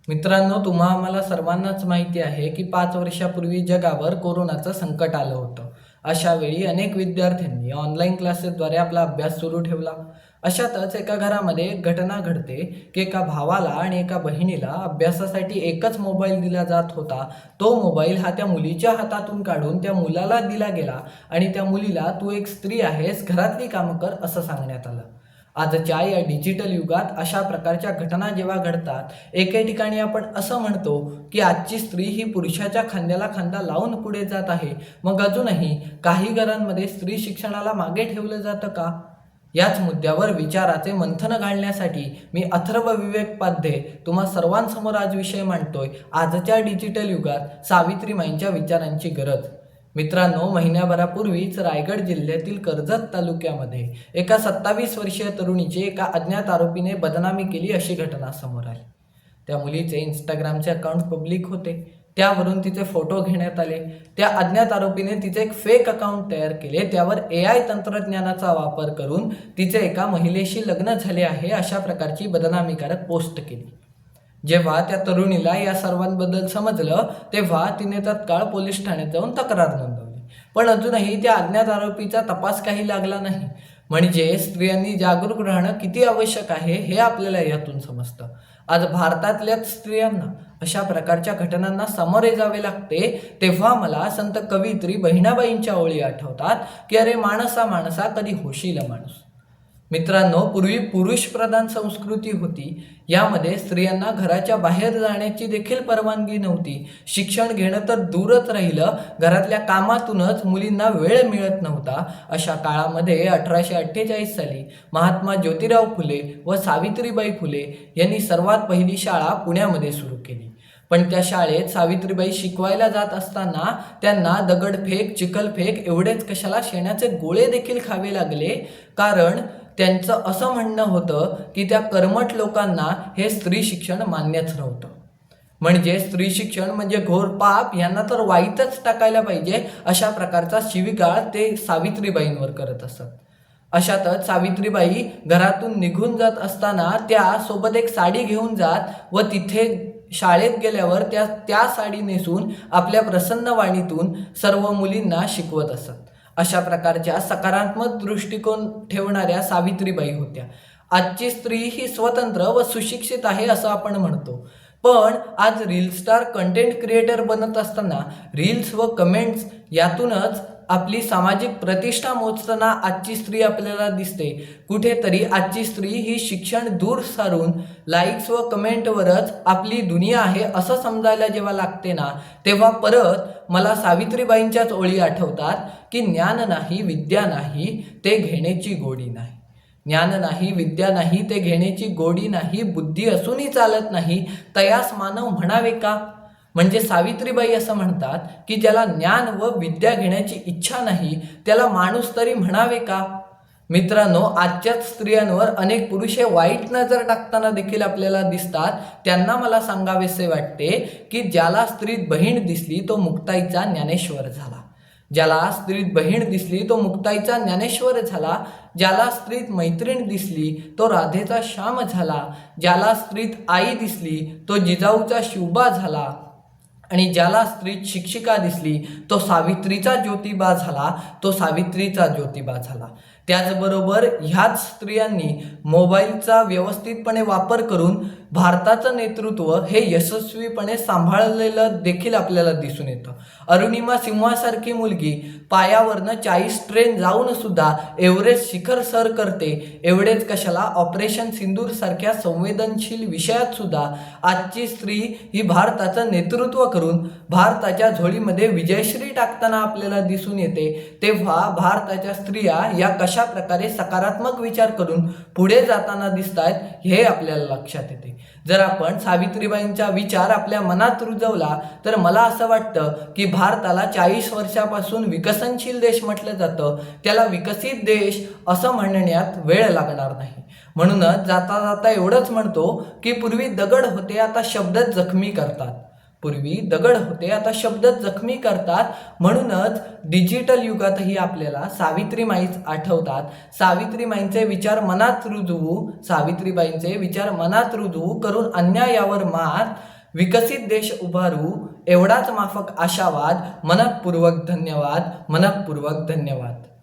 मित्रांनो, आम्हाला सर्वांनाच माहिती आहे की 5 वर्षापूर्वी जगावर कोरोनाचं संकट आलं होतं. अशा वेळी अनेक विद्यार्थ्यांनी ऑनलाईन क्लासेसद्वारे आपला अभ्यास सुरू ठेवला. अशातच एका घरामध्ये एक घटना घडते की एका भावाला आणि एका बहिणीला अभ्यासासाठी एकच मोबाईल दिला जात होता. तो मोबाईल हा त्या मुलीच्या हातातून काढून त्या मुलाला दिला गेला आणि त्या मुलीला "तू एक स्त्री आहेस, घरातली कामं कर" असं सांगण्यात आलं. आजच्या या डिजिटल युगात अशा प्रकारच्या घटना जेव्हा घडतात, एके ठिकाणी आपण असं म्हणतो की आजची स्त्री ही पुरुषाच्या खांद्याला खांदा लावून पुढे जात आहे. मग अजूनही काही घरांमध्ये स्त्री शिक्षणाला मागे ठेवलं जातं का? याच मुद्द्यावर विचाराचे मंथन घालण्यासाठी मी अथर्व विवेक पाध्ये तुम्हा सर्वांसमोर आज विषय मांडतोय. आजच्या डिजिटल युगात सावित्रीमाईंच्या विचारांची गरज. मित्रांनो, महिन्याभरापूर्वीच रायगड जिल्ह्यातील कर्जत तालुक्यामध्ये एका 27 वर्षीय तरुणीची एका अज्ञात आरोपीने बदनामी केली अशी घटना समोर आली. त्या मुलीचे इंस्टाग्रामचे अकाउंट पब्लिक होते. त्यावरून तिचे फोटो घेण्यात आले. त्या अज्ञात आरोपीने तिचे एक फेक अकाउंट तयार केले. त्यावर AI तंत्रज्ञानाचा वापर करून तिचे एका महिलेशी लग्न झाले आहे अशा प्रकारची बदनामीकारक पोस्ट केली. जेव्हा त्या तरुणीला या सर्वांबद्दल समजलं तेव्हा तिने तत्काळ पोलीस ठाण्यात जाऊन तक्रार नोंदवली. पण अजूनही त्या अज्ञात आरोपीचा तपास काही लागला नाही. म्हणजे स्त्रियांनी जागरूक राहणं किती आवश्यक आहे हे आपल्याला यातून समजतं. आज भारतातल्याच स्त्रियांना अशा प्रकारच्या घटनांना सामोरे जावे लागते तेव्हा मला संत कवयित्री बहिणाबाईंच्या ओळी आठवतात की "अरे माणसा माणसा कधी होशील माणूस". मित्रांनो, पूर्वी पुरुष प्रधान संस्कृती होती. यामध्ये स्त्रियांना घराच्या बाहेर जाण्याची देखील परवानगी नव्हती. शिक्षण घेणं तर दूरच राहिलं, घरातल्या कामातूनच मुलींना वेळ मिळत नव्हता. अशा काळामध्ये 1848 साली महात्मा ज्योतिराव फुले व सावित्रीबाई फुले यांनी सर्वात पहिली शाळा पुण्यामध्ये सुरू केली. पण त्या शाळेत सावित्रीबाई शिकवायला जात असताना त्यांना दगडफेक, चिखलफेक एवढेच कशाला शेणाचे गोळे देखील खावे लागले. कारण त्यांचं असं म्हणणं होतं की त्या कर्मठ लोकांना हे स्त्री शिक्षण मान्यच नव्हतं. म्हणजे स्त्री शिक्षण म्हणजे घोर पाप, यांना तर वाईतच टाकायला पाहिजे अशा प्रकारचा शिवीगाळ ते सावित्रीबाईंवर करत असत. अशातच सावित्रीबाई घरातून निघून जात असताना त्या सोबत एक साडी घेऊन जात व तिथे शाळेत गेल्यावर त्या साडी नेसून आपल्या प्रसन्न वाणीतून सर्व मुलींना शिकवत असत. अशा प्रकारच्या सकारात्मक दृष्टिकोन ठेवणाऱ्या सावित्रीबाई होत्या. आजची स्त्री ही स्वतंत्र व सुशिक्षित आहे असं आपण म्हणतो. पण आज रील स्टार, कंटेंट क्रिएटर बनत असताना रील्स व कमेंट्स यातूनच आपली सामाजिक प्रतिष्ठा मोजताना आजची स्त्री आपल्याला दिसते. कुठेतरी आजची स्त्री ही शिक्षण दूर सारून लाईक्स व कमेंटवरच आपली दुनिया आहे असं समजायला जेव्हा लागते ना, तेव्हा परत मला सावित्रीबाईंच्याच ओळी आठवतात की "ज्ञान नाही, विद्या नाही, ते घेण्याची गोडी नाही". ज्ञान नाही, विद्या नाही, ते घेण्याची गोडी नाही, बुद्धी असूनही चालत नाही, तयास मानव म्हणावे का? म्हणजे सावित्रीबाई असं म्हणतात की ज्याला ज्ञान व विद्या घेण्याची इच्छा नाही त्याला माणूस तरी म्हणावे का? मित्रांनो, आजच्याच स्त्रियांवर अनेक पुरुष हे वाईट नजर टाकताना देखील आपल्याला दिसतात. त्यांना मला सांगावेसे वाटते की ज्याला स्त्रीत बहीण दिसली तो मुक्ताईचा ज्ञानेश्वर झाला. ज्याला स्त्रीत बहीण दिसली तो मुक्ताईचा ज्ञानेश्वर झाला. ज्याला स्त्रीत मैत्रीण दिसली तो राधेचा श्याम झाला. ज्याला स्त्रीत आई दिसली तो जिजाऊचा शिवबा झाला. आणि ज्याला स्त्रीत शिक्षिका दिसली तो सावित्रीचा ज्योतिबा झाला. त्याचबरोबर ह्याच स्त्रियांनी मोबाईलचा व्यवस्थितपणे वापर करून भारताचं नेतृत्व हे यशस्वीपणे सांभाळलेलं देखील आपल्याला दिसून येतं. अरुणिमा सिंहासारखी मुलगी पायावरनं 40 ट्रेन जाऊन सुद्धा एव्हरेस्ट शिखर सर करते. एवढेच कशाला, ऑपरेशन सिंदूर सारख्या संवेदनशील विषयात सुद्धा आजची स्त्री ही भारताचं नेतृत्व करून भारताच्या झोळीमध्ये विजयश्री टाकताना आपल्याला दिसून येते. तेव्हा भारताच्या स्त्रिया या कशा प्रकारे सकारात्मक विचार करून पुढे जाताना दिसत आहेत हे आपल्याला लक्षात येते. जर आपण सावित्रीबाईंचा विचार आपल्या मनात रुजवला तर मला असं वाटतं की भारताला 40 वर्षापासून विकसनशील देश म्हटलं जातं, त्याला विकसित देश असं म्हणण्यात वेळ लागणार नाही. म्हणूनच जाता जाता एवढंच म्हणतो की पूर्वी दगड होते आता शब्दच जखमी करतात. म्हणूनच डिजिटल युगातही आपल्याला सावित्रीमाईच आठवतात. सावित्रीबाईंचे विचार मनात रुजवू करून अन्यायावर मात विकसित देश उभारू एवढाच माफक आशावाद. मनःपूर्वक धन्यवाद. मनःपूर्वक धन्यवाद.